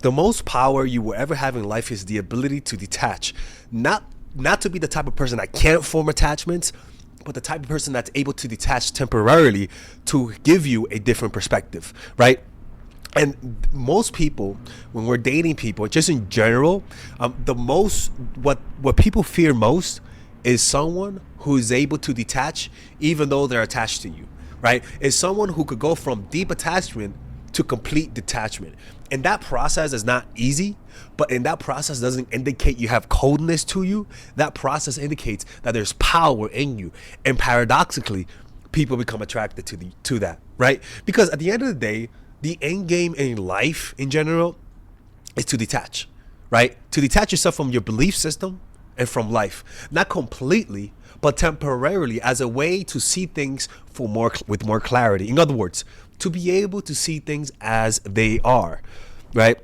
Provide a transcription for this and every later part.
The most power you will ever have in life is the ability to detach. Not to be the type of person that can't form attachments, but the type of person that's able to detach temporarily to give you a different perspective, right? And most people, when we're dating people, just in general, the most what people fear most is someone who is able to detach even though they're attached to you, right? Is someone who could go from deep attachment to complete detachment. And that process is not easy, but in that process doesn't indicate you have coldness to you. That process indicates that there's power in you. And paradoxically, people become attracted to that, right? Because at the end of the day, the end game in life in general is to detach, right? To detach yourself from your belief system and from life, not completely, but temporarily, as a way to see things for more with more clarity. In other words, to be able to see things as they are, right?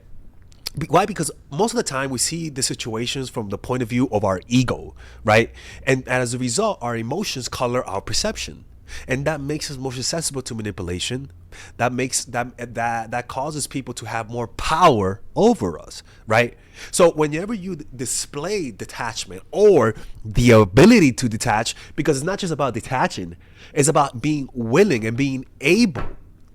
Why? Because most of the time we see the situations from the point of view of our ego, right? And as a result, our emotions color our perception, and that makes us more susceptible to manipulation. That causes people to have more power over us, right? So whenever you display detachment or the ability to detach, because it's not just about detaching, it's about being willing and being able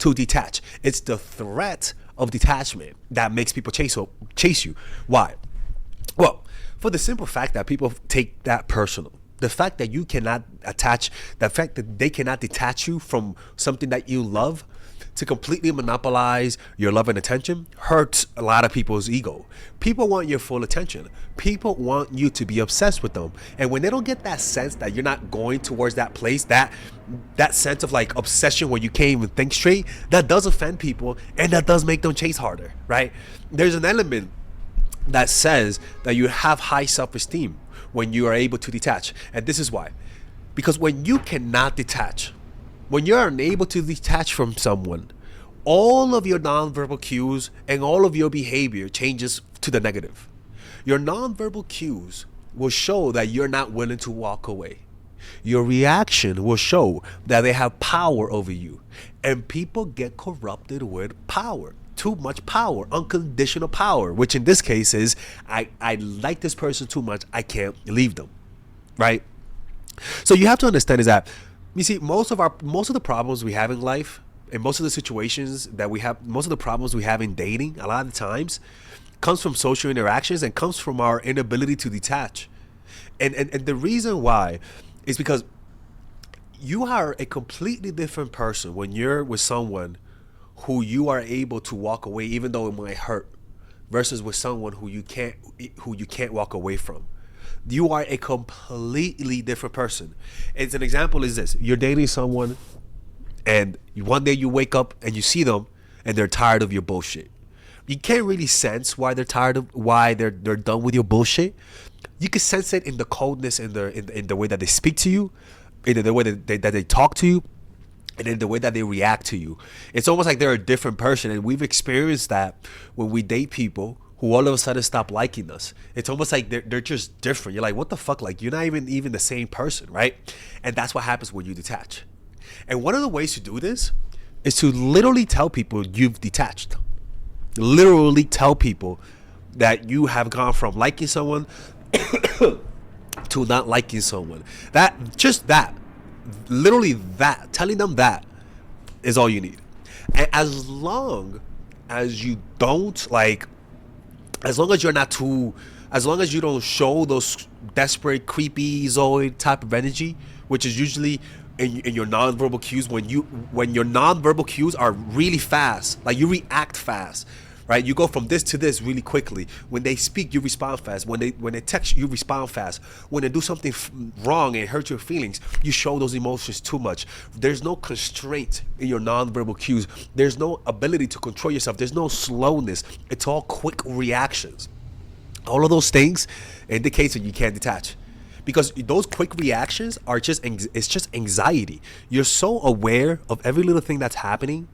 to detach. It's the threat of detachment that makes people chase you. Why? Well, for the simple fact that people take that personal. The fact that you cannot attach, the fact that they cannot detach you from something that you love to completely monopolize your love and attention hurts a lot of people's ego. People want your full attention. People want you to be obsessed with them. And when they don't get that sense that you're not going towards that place, that sense of like obsession where you can't even think straight, that does offend people and that does make them chase harder, right? There's an element that says that you have high self-esteem when you are able to detach. And this is why. Because when you cannot detach, when you're unable to detach from someone, all of your nonverbal cues and all of your behavior changes to the negative. Your nonverbal cues will show that you're not willing to walk away. Your reaction will show that they have power over you. And people get corrupted with power. Too much power, unconditional power, which in this case is I like this person too much, I can't leave them, right? So you have to understand is that you see most of the problems we have in life and most of the situations that we have, most of the problems we have in dating, a lot of the times comes from social interactions and comes from our inability to detach. And the reason why is because you are a completely different person when you're with someone who you are able to walk away even though it might hurt versus with someone who you can't walk away from. You are a completely different person. As an example is this: you're dating someone and one day you wake up and you see them and they're tired of your bullshit. You can't really sense why they're done with your bullshit. You can sense it in the coldness, in the way that they speak to you, in the way that they talk to you, and in the way that they react to you. It's almost like they're a different person, and we've experienced that when we date people who all of a sudden stop liking us. It's almost like they're just different. You're like, what the fuck? Like, you're not even the same person, right? And that's what happens when you detach. And one of the ways to do this is to literally tell people you've detached. Literally tell people that you have gone from liking someone to not liking someone. That, literally that, telling them that is all you need. And as long as you don't like, as long as you're not too, as long as you don't show those desperate, creepy zoid type of energy, which is usually in your nonverbal cues, when your nonverbal cues are really fast, like you react fast, right? You go from this to this really quickly. When they speak, you respond fast. When they text, you respond fast. When they do something wrong and hurt your feelings, you show those emotions too much. There's no constraint in your nonverbal cues. There's no ability to control yourself. There's no slowness. It's all quick reactions. All of those things indicates that you can't detach, because those quick reactions are it's just anxiety. You're so aware of every little thing that's happening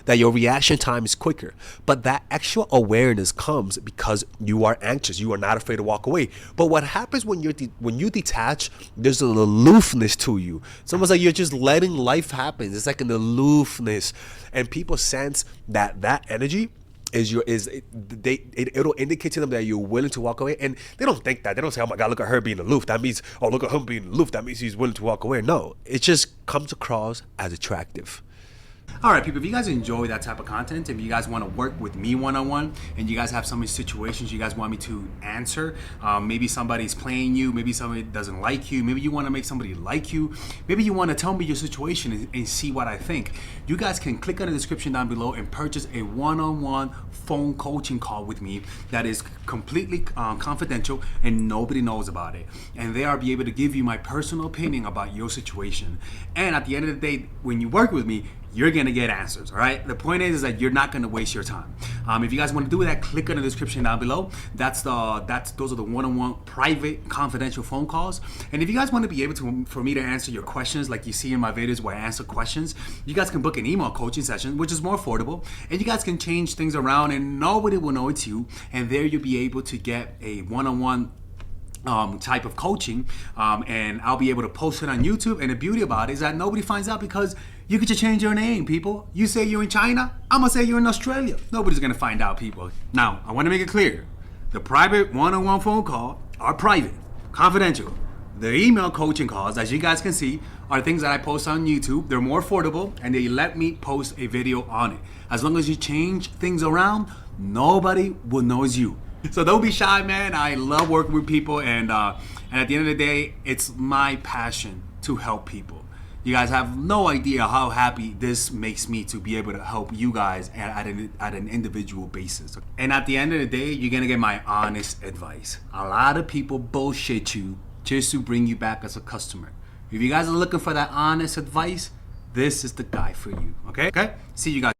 that your reaction time is quicker. But that actual awareness comes because you are anxious. You are not afraid to walk away. But what happens when you detach, there's an aloofness to you. It's almost like you're just letting life happen. It's like an aloofness. And people sense that energy it'll indicate to them that you're willing to walk away, and they don't think that. They don't say, "Oh my God, look at her being aloof. That means, oh, look at him being aloof. That means he's willing to walk away." No, it just comes across as attractive. All right, people, if you guys enjoy that type of content, if you guys want to work with me one-on-one, and you guys have some situations you guys want me to answer, maybe somebody's playing you, maybe somebody doesn't like you, maybe you want to make somebody like you, maybe you want to tell me your situation and see what I think, you guys can click on the description down below and purchase a one-on-one phone coaching call with me that is completely confidential and nobody knows about it. And there I'll be able to give you my personal opinion about your situation. And at the end of the day, when you work with me, you're gonna get answers, all right? The point is that you're not gonna waste your time. If you guys want to do that, click on the description down below. Those are the one-on-one private confidential phone calls. And if you guys want to be able to, for me to answer your questions, like you see in my videos where I answer questions, you guys can book an email coaching session, which is more affordable, and you guys can change things around and nobody will know it's you. And there you'll be able to get a one-on-one type of coaching, and I'll be able to post it on YouTube. And the beauty about it is that nobody finds out, because you could just change your name, people. You say you're in China, I'm gonna say you're in Australia. Nobody's gonna find out, people. Now, I wanna make it clear. The private one-on-one phone call are private, confidential. The email coaching calls, as you guys can see, are things that I post on YouTube. They're more affordable, and they let me post a video on it. As long as you change things around, nobody will know it's you. So don't be shy, man. I love working with people, and at the end of the day, it's my passion to help people. You guys have no idea how happy this makes me to be able to help you guys at an individual basis. And at the end of the day, you're gonna get my honest advice. A lot of people bullshit you just to bring you back as a customer. If you guys are looking for that honest advice, this is the guy for you, okay? See you guys.